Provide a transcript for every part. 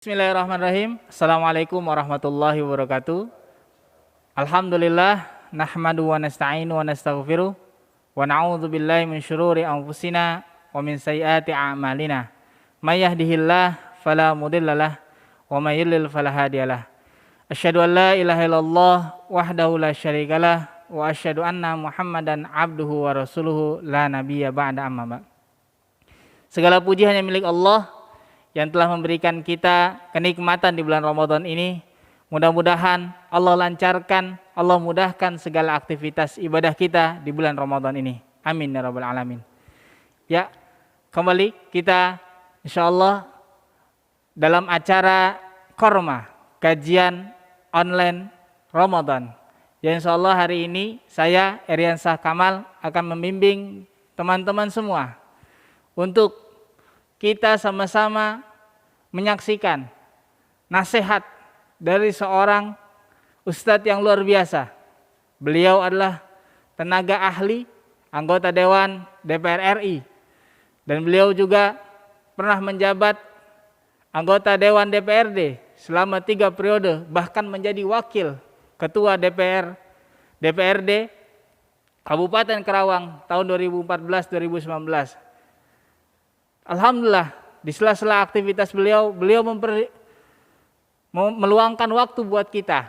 Bismillahirrahmanirrahim. Assalamualaikum warahmatullahi wabarakatuh. Alhamdulillah nahmadu wa nasta'inu wa nastaghfiruh wa na'udzu billahi min syururi anfusina wa min sayyiati a'malina. May yahdihillahu fala mudhillalah wa may yudlil fala hadiyalah. Asyhadu an la ilaha illallah wahdahu la syarikalah wa asyhadu anna Muhammadan abduhu wa rasuluhu la nabiyya ba'da amma ba'd. Segala puji hanya milik Allah yang telah memberikan kita kenikmatan di bulan Ramadan ini. Mudah-mudahan Allah lancarkan, Allah mudahkan segala aktivitas ibadah kita di bulan Ramadan ini. Amin ya rabbal alamin. Ya, kembali kita insyaallah dalam acara Korma, kajian online Ramadan. Ya insyaallah hari ini saya Eriansyah Kamal akan membimbing teman-teman semua untuk kita sama-sama menyaksikan nasihat dari seorang ustadz yang luar biasa. Beliau adalah tenaga ahli, anggota Dewan DPR RI. Dan beliau juga pernah menjabat anggota Dewan DPRD selama 3 periode, bahkan menjadi wakil ketua DPRD Kabupaten Karawang tahun 2014-2019. Alhamdulillah, di sela-sela aktivitas beliau meluangkan waktu buat kita.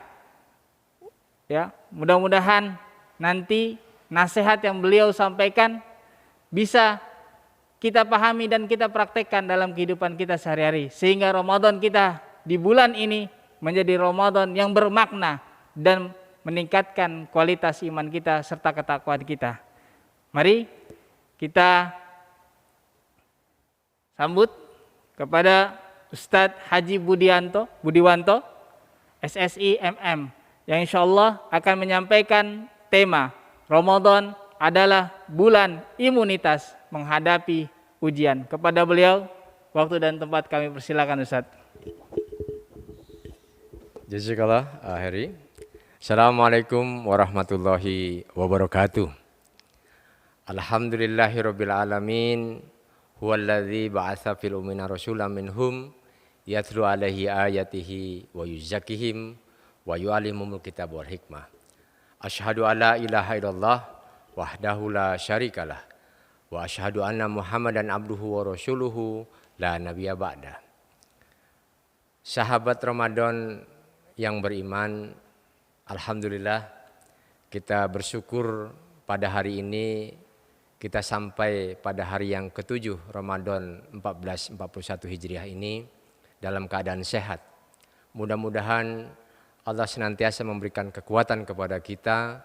Ya, mudah-mudahan nanti nasihat yang beliau sampaikan bisa kita pahami dan kita praktekkan dalam kehidupan kita sehari-hari, sehingga Ramadan kita di bulan ini menjadi Ramadan yang bermakna dan meningkatkan kualitas iman kita serta ketakwaan kita. Mari kita sambut kepada Ustadz Haji Budiwanto, SSI MM, yang insya Allah akan menyampaikan tema Ramadan adalah bulan imunitas menghadapi ujian. Kepada beliau, waktu dan tempat kami persilakan Ustadz. Jazakallah Heri. Assalamualaikum warahmatullahi wabarakatuh. Alhamdulillahirabbil alamin. Huwallazi ba'atsa fil ummina rasulan minhum yatlu alaihi ayatihi wa yuzakkihim wa yu'allimuhumul kitab wal hikmah. Asyhadu alla ilaha illallah wahdahu la syarikalah wa asyhadu anna Muhammadan abduhu wa rasuluhu la nabiyya ba'da. Sahabat Ramadan yang beriman, alhamdulillah kita bersyukur pada hari ini kita sampai pada hari yang ke-7 Ramadan 1441 Hijriah ini dalam keadaan sehat. Mudah-mudahan Allah senantiasa memberikan kekuatan kepada kita,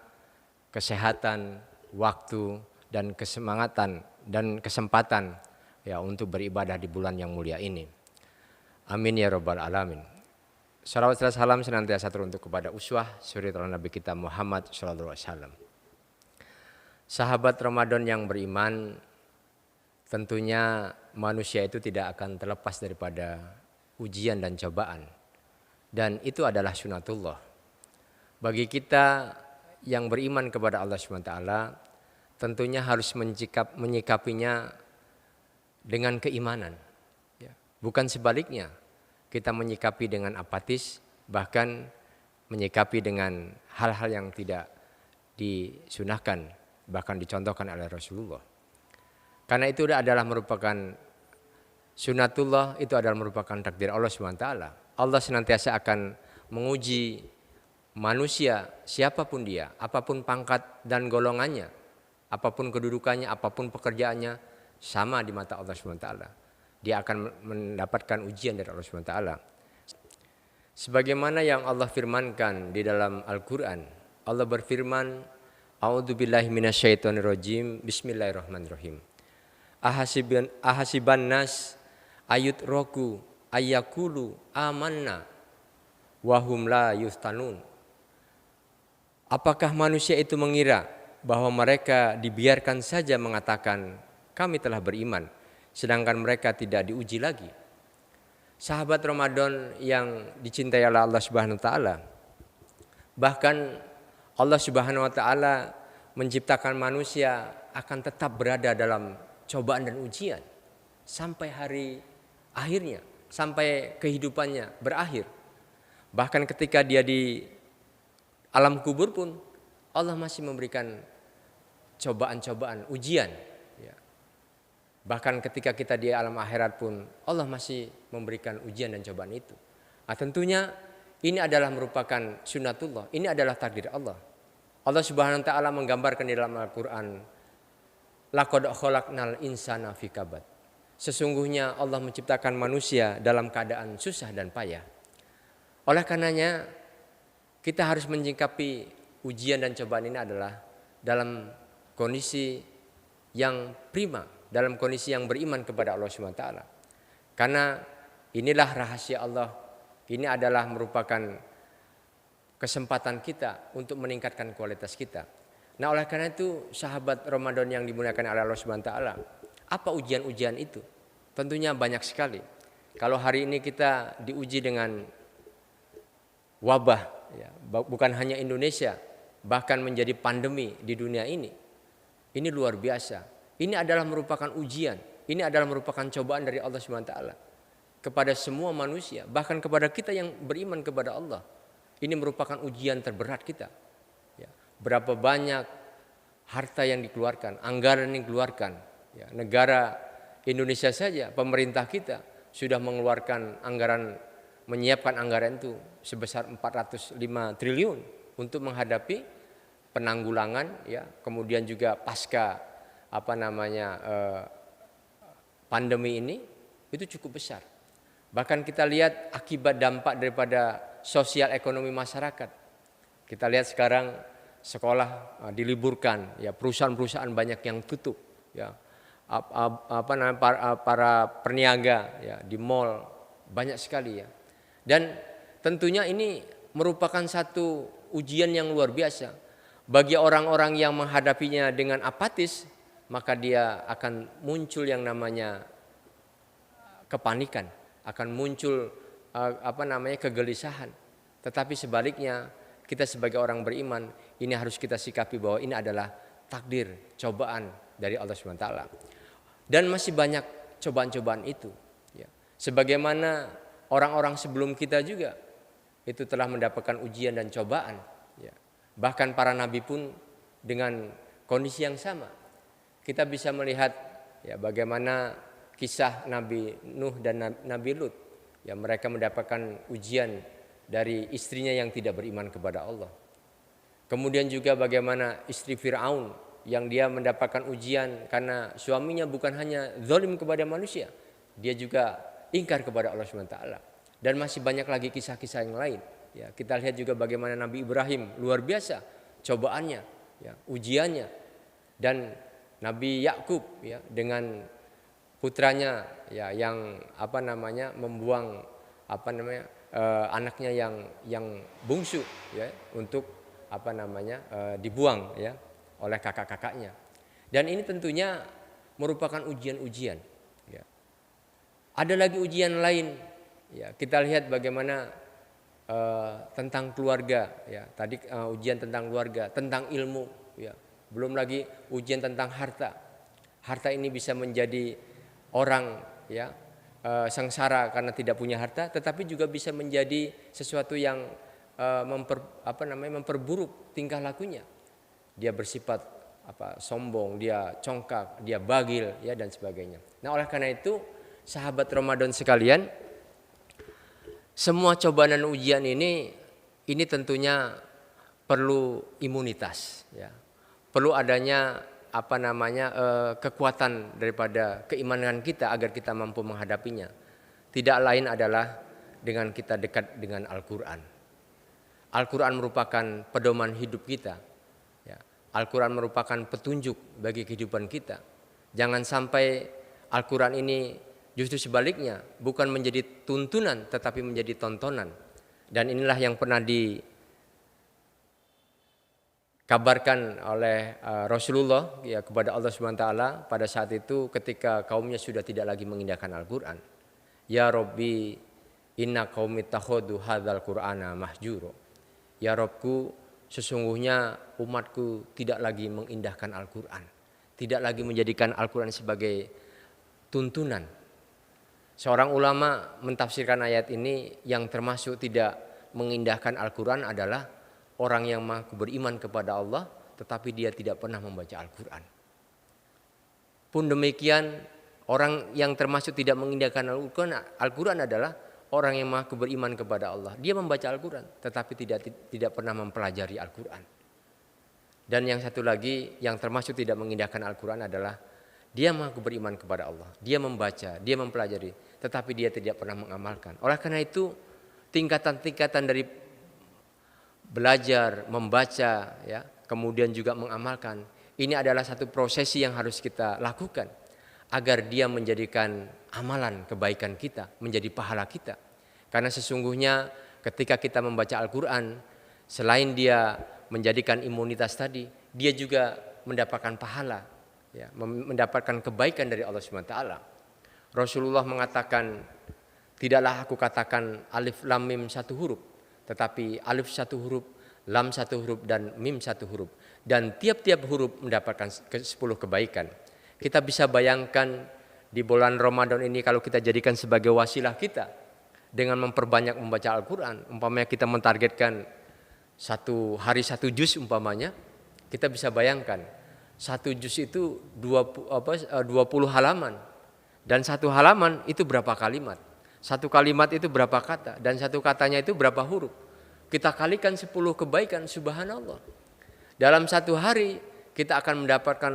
kesehatan, waktu, dan kesemangatan dan kesempatan ya untuk beribadah di bulan yang mulia ini. Amin ya rabbal alamin. Salawat dan salam senantiasa teruntuk kepada uswah suri Nabi kita Muhammad sallallahu alaihi wasallam. Sahabat Ramadan yang beriman, tentunya manusia itu tidak akan terlepas daripada ujian dan cobaan. Dan itu adalah sunatullah. Bagi kita yang beriman kepada Allah SWT, tentunya harus menyikapinya dengan keimanan. Bukan sebaliknya, kita menyikapi dengan apatis, bahkan menyikapi dengan hal-hal yang tidak disunahkan, bahkan dicontohkan oleh Rasulullah. Karena itu adalah merupakan sunatullah, itu adalah merupakan takdir Allah SWT. Allah senantiasa akan menguji manusia siapapun dia, apapun pangkat dan golongannya, apapun kedudukannya, apapun pekerjaannya, sama di mata Allah SWT. Dia akan mendapatkan ujian dari Allah SWT. Sebagaimana yang Allah firmankan di dalam Al-Quran, Allah berfirman, A'udzubillahi minasyaitonirrajim. Bismillahirrahmanirrahim. Ahasiban nas ayutraku ayyakulu amanna wahum la yuftanun. Apakah manusia itu mengira bahwa mereka dibiarkan saja mengatakan kami telah beriman, sedangkan mereka tidak diuji lagi? Sahabat Ramadan yang dicintai oleh Allah Subhanahu wa taala, bahkan Allah Subhanahu wa taala menciptakan manusia akan tetap berada dalam cobaan dan ujian sampai hari akhirnya, sampai kehidupannya berakhir. Bahkan ketika dia di alam kubur pun Allah masih memberikan cobaan-cobaan, ujian. Ya. Bahkan ketika kita di alam akhirat pun Allah masih memberikan ujian dan cobaan itu. Nah, tentunya ini adalah merupakan sunnatullah, ini adalah takdir Allah. Allah Subhanahu wa taala menggambarkan di dalam Al-Qur'an, laqad khalaqnal insana fi kabad. Sesungguhnya Allah menciptakan manusia dalam keadaan susah dan payah. Oleh karenanya kita harus menyikapi ujian dan cobaan ini adalah dalam kondisi yang prima, dalam kondisi yang beriman kepada Allah Subhanahu wa taala. Karena inilah rahasia Allah. Ini adalah merupakan kesempatan kita untuk meningkatkan kualitas kita. Nah, oleh karena itu sahabat Ramadan yang dimuliakan oleh Allah Subhanahu wa taala, apa ujian-ujian itu? Tentunya banyak sekali. Kalau hari ini kita diuji dengan wabah, ya, bukan hanya Indonesia, bahkan menjadi pandemi di dunia ini luar biasa. Ini adalah merupakan ujian, ini adalah merupakan cobaan dari Allah Subhanahu wa taala kepada semua manusia, bahkan kepada kita yang beriman kepada Allah. Ini merupakan ujian terberat kita. Ya, berapa banyak harta yang dikeluarkan, anggaran yang dikeluarkan. Ya, negara Indonesia saja, pemerintah kita sudah mengeluarkan anggaran, menyiapkan anggaran itu sebesar 405 triliun untuk menghadapi penanggulangan, ya, kemudian juga pasca pandemi ini itu cukup besar. Bahkan kita lihat akibat dampak daripada sosial ekonomi masyarakat. Kita lihat sekarang sekolah diliburkan, ya, perusahaan-perusahaan banyak yang tutup, ya. Para perniaga, ya, di mal banyak sekali, ya. Dan tentunya ini merupakan satu ujian yang luar biasa bagi orang-orang yang menghadapinya dengan apatis, maka dia akan muncul yang namanya kepanikan, akan muncul kegelisahan. Tetapi sebaliknya kita sebagai orang beriman ini harus kita sikapi bahwa ini adalah takdir, cobaan dari Allah Subhanahu wa taala. Dan masih banyak cobaan-cobaan itu, ya. Sebagaimana orang-orang sebelum kita juga itu telah mendapatkan ujian dan cobaan, ya. Bahkan para nabi pun dengan kondisi yang sama. Kita bisa melihat, ya, bagaimana kisah Nabi Nuh dan Nabi Lut. Ya, mereka mendapatkan ujian dari istrinya yang tidak beriman kepada Allah. Kemudian juga bagaimana istri Fir'aun yang dia mendapatkan ujian karena suaminya bukan hanya zalim kepada manusia, dia juga ingkar kepada Allah Subhanahu wa taala. Dan masih banyak lagi kisah-kisah yang lain. Ya, kita lihat juga bagaimana Nabi Ibrahim luar biasa cobaannya, ya, ujiannya. Dan Nabi Yakub, ya, dengan putranya, ya, yang membuang anaknya yang bungsu, ya, untuk dibuang, ya, oleh kakak-kakaknya. Dan ini tentunya merupakan ujian-ujian, ya. Ada lagi ujian lain, ya, kita lihat bagaimana tentang keluarga, ya, tadi ujian tentang keluarga, tentang ilmu, ya. Belum lagi ujian tentang harta. Harta ini bisa menjadi orang, ya, sengsara karena tidak punya harta, tetapi juga bisa menjadi sesuatu yang memperburuk tingkah lakunya. Dia bersifat sombong, dia congkak, dia bagil, ya, dan sebagainya. Nah, oleh karena itu sahabat Ramadan sekalian, semua cobaan dan ujian ini tentunya perlu imunitas, ya. Perlu adanya kekuatan daripada keimanan kita agar kita mampu menghadapinya. Tidak lain adalah dengan kita dekat dengan Al-Quran. Al-Quran merupakan pedoman hidup kita, ya. Al-Quran merupakan petunjuk bagi kehidupan kita. Jangan sampai Al-Quran ini justru sebaliknya, bukan menjadi tuntunan tetapi menjadi tontonan. Dan inilah yang pernah dikabarkan oleh Rasulullah, ya, kepada Allah Subhanahu wa taala pada saat itu ketika kaumnya sudah tidak lagi mengindahkan Al-Quran. Ya Rabbi, inna qaumi takhadu hadzal Qur'ana mahjuro. Ya Rabbku, sesungguhnya umatku tidak lagi mengindahkan Al-Quran, tidak lagi menjadikan Al-Quran sebagai tuntunan. Seorang ulama mentafsirkan ayat ini, yang termasuk tidak mengindahkan Al-Quran adalah orang yang mengaku beriman kepada Allah tetapi dia tidak pernah membaca Al-Quran. Pun demikian, orang yang termasuk tidak mengindahkan Al-Quran adalah orang yang mengaku beriman kepada Allah. Dia membaca Al-Quran tetapi tidak pernah mempelajari Al-Quran. Dan yang satu lagi yang termasuk tidak mengindahkan Al-Quran adalah dia mengaku beriman kepada Allah. Dia membaca, dia mempelajari, tetapi dia tidak pernah mengamalkan. Oleh karena itu, tingkatan-tingkatan dari belajar, membaca, ya, kemudian juga mengamalkan, ini adalah satu prosesi yang harus kita lakukan agar dia menjadikan amalan kebaikan kita, menjadi pahala kita. Karena sesungguhnya ketika kita membaca Al-Quran, selain dia menjadikan imunitas tadi, dia juga mendapatkan pahala, ya, mendapatkan kebaikan dari Allah SWT. Rasulullah mengatakan, tidaklah aku katakan alif lam mim satu huruf, tetapi alif satu huruf, lam satu huruf, dan mim satu huruf. Dan tiap-tiap huruf mendapatkan 10 kebaikan. Kita bisa bayangkan di bulan Ramadan ini kalau kita jadikan sebagai wasilah kita dengan memperbanyak membaca Al-Quran. Umpamanya kita mentargetkan satu hari satu juz umpamanya, kita bisa bayangkan satu juz itu 20 halaman. Dan satu halaman itu berapa kalimat? Satu kalimat itu berapa kata? Dan satu katanya itu berapa huruf? Kita kalikan 10 kebaikan, subhanallah. Dalam satu hari kita akan mendapatkan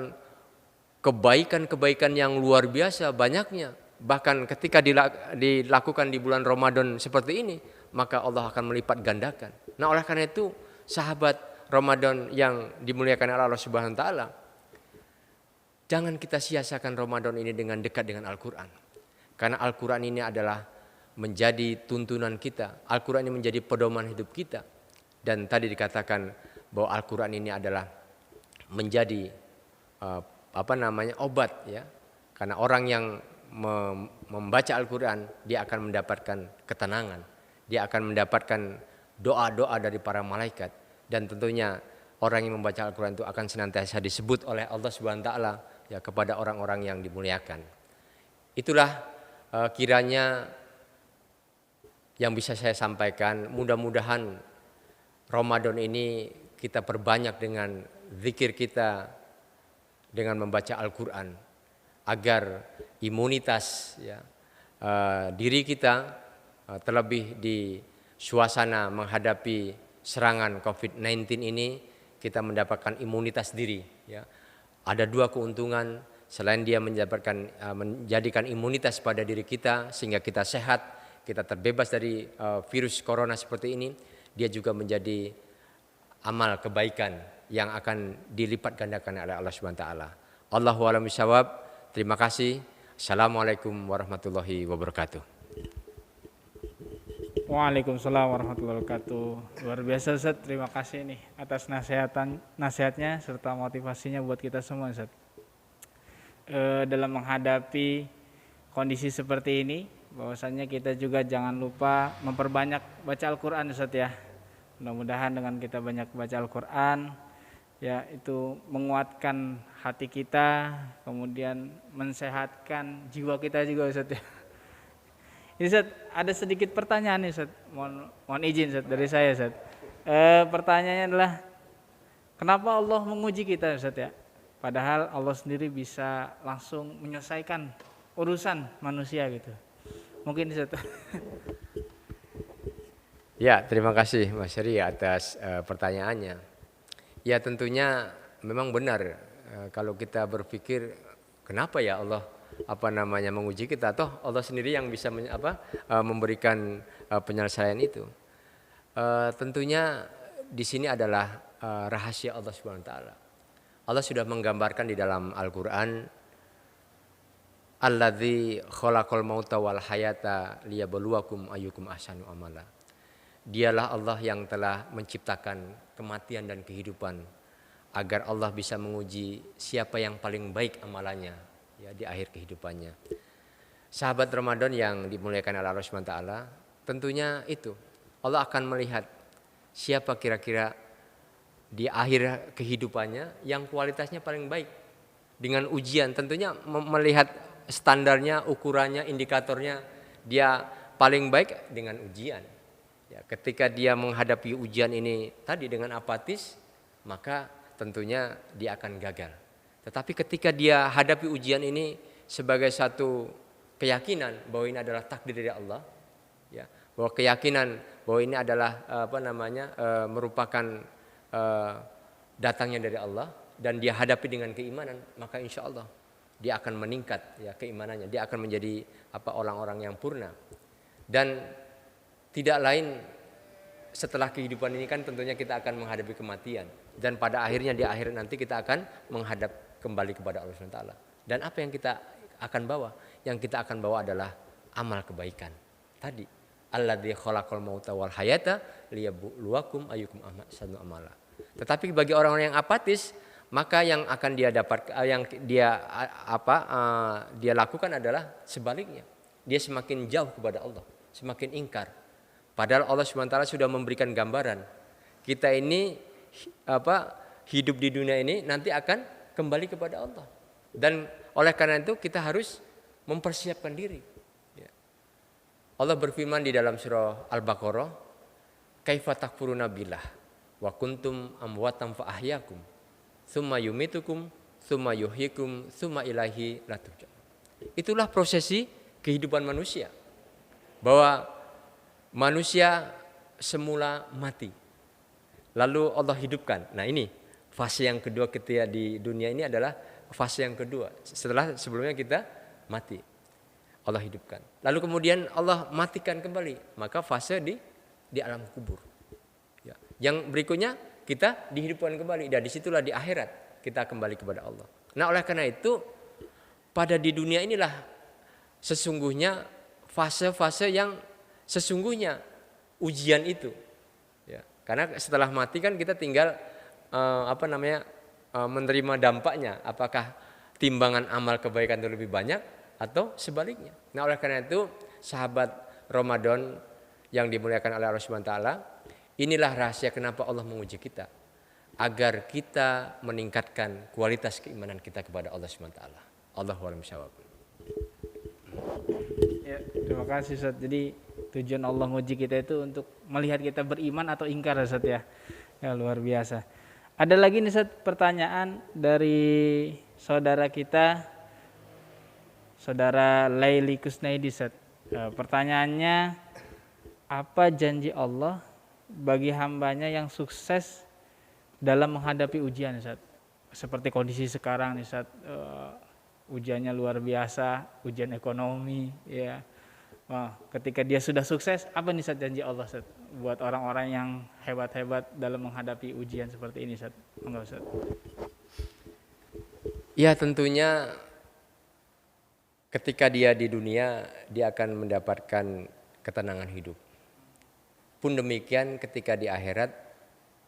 kebaikan-kebaikan yang luar biasa banyaknya. Bahkan ketika dilakukan di bulan Ramadan seperti ini, maka Allah akan melipat gandakan. Nah, oleh karena itu, sahabat Ramadan yang dimuliakan oleh Allah Subhanahu wa taala, jangan kita sia-siakan Ramadan ini dengan dekat dengan Al-Quran. Karena Al-Quran ini adalah menjadi tuntunan kita. Al-Quran ini menjadi pedoman hidup kita. Dan tadi dikatakan bahwa Al-Quran ini adalah menjadi obat, ya. Karena orang yang membaca Al-Quran, dia akan mendapatkan ketenangan. Dia akan mendapatkan doa-doa dari para malaikat. Dan tentunya orang yang membaca Al-Quran itu akan senantiasa disebut oleh Allah Subhanahu wa taala, ya, kepada orang-orang yang dimuliakan. Itulah kiranya yang bisa saya sampaikan. Mudah-mudahan Ramadan ini kita perbanyak dengan zikir kita, dengan membaca Al-Quran, agar imunitas, ya, diri kita, terlebih di suasana menghadapi serangan COVID-19 ini, kita mendapatkan imunitas diri, ya. Ada dua keuntungan, selain dia menjadikan imunitas pada diri kita sehingga kita sehat, kita terbebas dari virus corona seperti ini, dia juga menjadi amal kebaikan yang akan dilipat gandakan oleh Allah Subhanahu wa taala. Allahu a'lam bishawab. Terima kasih. Assalamualaikum warahmatullahi wabarakatuh. Waalaikumsalam warahmatullahi wabarakatuh. Luar biasa Ustaz, terima kasih nih atas nasihatnya serta motivasinya buat kita semua Ustaz. Dalam menghadapi kondisi seperti ini, bahwasanya kita juga jangan lupa memperbanyak baca Al-Quran Ustaz, ya. Mudah-mudahan dengan kita banyak baca Al-Quran, ya, itu menguatkan hati kita, kemudian mensehatkan jiwa kita juga Ustaz, ya. Ini Ustaz, ada sedikit pertanyaan nih Ustaz. Mohon izin Ustaz dari saya Ustaz. Pertanyaannya adalah, kenapa Allah menguji kita Ustaz, ya? Padahal Allah sendiri bisa langsung menyelesaikan urusan manusia gitu. Mungkin Ustaz. Ya, terima kasih Mas Heri atas pertanyaannya. Ya, tentunya memang benar kalau kita berpikir kenapa ya Allah menguji kita, toh Allah sendiri yang bisa memberikan penyelesaian itu. Tentunya di sini adalah rahasia Allah Subhanahu wa taala. Allah sudah menggambarkan di dalam Al-Qur'an, alladzi khalaqal mauta wal hayata liyabluwakum ayyukum ahsanu amala. Dialah Allah yang telah menciptakan kematian dan kehidupan agar Allah bisa menguji siapa yang paling baik amalannya, ya, di akhir kehidupannya. Sahabat Ramadan yang dimuliakan oleh Allah Subhanahu wa taala, tentunya itu Allah akan melihat siapa kira-kira di akhir kehidupannya yang kualitasnya paling baik. Dengan ujian tentunya melihat standarnya, ukurannya, indikatornya Dia paling baik dengan ujian. Ya, ketika dia menghadapi ujian ini tadi dengan apatis, maka tentunya dia akan gagal. Tetapi ketika dia hadapi ujian ini sebagai satu keyakinan bahwa ini adalah takdir dari Allah, ya, bahwa keyakinan bahwa ini adalah merupakan datangnya dari Allah, dan dia hadapi dengan keimanan, maka insya Allah dia akan meningkat ya keimanannya, dia akan menjadi orang-orang yang purna. Dan tidak lain setelah kehidupan ini kan tentunya kita akan menghadapi kematian, dan pada akhirnya di akhir nanti kita akan menghadap kembali kepada Allah SWT. Dan apa yang kita akan bawa? Yang kita akan bawa adalah amal kebaikan tadi. Alladzi khalaqal mauta wal hayata liyabluwakum ayyukum ahsanu amala. Tetapi bagi orang-orang yang apatis, maka yang akan dia dapat, yang dia lakukan adalah sebaliknya. Dia semakin jauh kepada Allah, semakin ingkar. Padahal Allah SWT sudah memberikan gambaran. Kita ini hidup di dunia ini nanti akan kembali kepada Allah. Dan oleh karena itu kita harus mempersiapkan diri. Allah berfirman di dalam surah Al-Baqarah, "Kaifa takfuruna billah wa kuntum amwatan fa ahyakum, tsumma yumitukum, tsumma yuhyikum, tsumma ilaihi la turja'un." Itulah prosesi kehidupan manusia. Bahwa manusia semula mati, lalu Allah hidupkan. Nah ini fase yang kedua ketika di dunia ini adalah fase yang kedua. Sebelumnya kita mati, Allah hidupkan. Lalu kemudian Allah matikan kembali, maka fase di alam kubur. Ya. Yang berikutnya kita dihidupkan kembali, dan disitulah di akhirat kita kembali kepada Allah. Nah oleh karena itu pada di dunia inilah sesungguhnya fase-fase yang sesungguhnya ujian itu, ya, karena setelah mati kan kita tinggal menerima dampaknya, apakah timbangan amal kebaikan itu lebih banyak atau sebaliknya. Nah oleh karena itu sahabat Ramadan yang dimuliakan oleh Allah Subhanahu wa taala, inilah rahasia kenapa Allah menguji kita, agar kita meningkatkan kualitas keimanan kita kepada Allah Subhanahu wa taala. Allahu a'lam bishawab. Ya, terima kasih Ustaz. Jadi tujuan Allah nguji kita itu untuk melihat kita beriman atau ingkar Ustaz ya. Ya luar biasa. Ada lagi nih Ustaz pertanyaan dari saudara kita, saudara Laili Kusnaidi Ustaz. Pertanyaannya, apa janji Allah bagi hambanya yang sukses dalam menghadapi ujian Ustaz? Seperti kondisi sekarang nih Ustaz, ujiannya luar biasa, ujian ekonomi ya. Wah, ketika dia sudah sukses, apa nih Ustaz janji Allah Ustaz buat orang-orang yang hebat-hebat dalam menghadapi ujian seperti ini Ustaz? Enggak Ustaz? Ya tentunya ketika dia di dunia dia akan mendapatkan ketenangan hidup. Pun demikian ketika di akhirat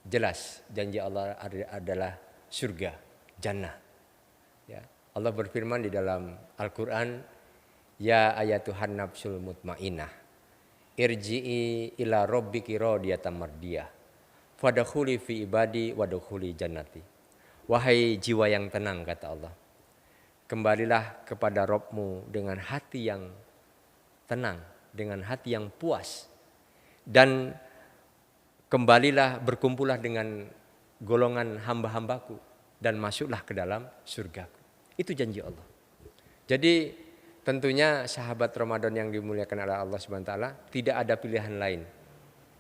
jelas janji Allah adalah surga, jannah. Ya, Allah berfirman di dalam Al-Qur'an, "Ya ayatuhan nafsul mutmainnah, irji'i ila rabbiki radiyatan mardiyah, fadkhuli fi ibadi wadkhuli jannati." Wahai jiwa yang tenang, kata Allah, kembalilah kepada Rabbmu dengan hati yang tenang, dengan hati yang puas, dan kembalilah berkumpullah dengan golongan hamba-hambaku dan masuklah ke dalam surgaku. Itu janji Allah. Jadi tentunya sahabat Ramadan yang dimuliakan oleh Allah Subhanahu wa taala, tidak ada pilihan lain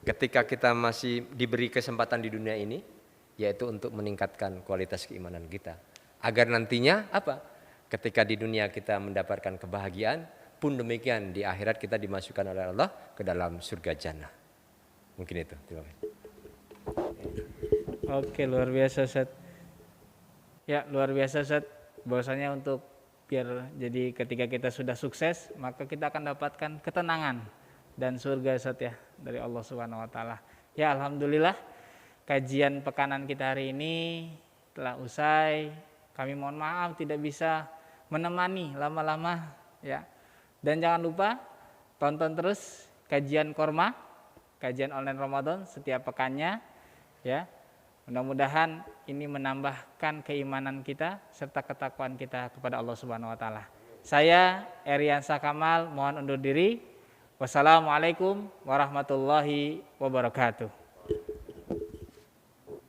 ketika kita masih diberi kesempatan di dunia ini, yaitu untuk meningkatkan kualitas keimanan kita, agar nantinya apa? Ketika di dunia kita mendapatkan kebahagiaan, pun demikian di akhirat kita dimasukkan oleh Allah ke dalam surga jannah. Mungkin itu. Terima kasih. Oke, luar biasa Ustaz. Ya, luar biasa Ustaz. Bahwasanya untuk biar jadi ketika kita sudah sukses, maka kita akan dapatkan ketenangan dan surga Ustaz ya dari Allah Subhanahu wa taala. Ya, alhamdulillah kajian pekanan kita hari ini telah usai. Kami mohon maaf tidak bisa menemani lama-lama ya. Dan jangan lupa tonton terus kajian Korma, kajian online Ramadan setiap pekannya ya. Mudah-mudahan ini menambahkan keimanan kita serta ketakwaan kita kepada Allah Subhanahu wa taala. Saya Eriansa Kamal mohon undur diri. Wassalamualaikum warahmatullahi wabarakatuh.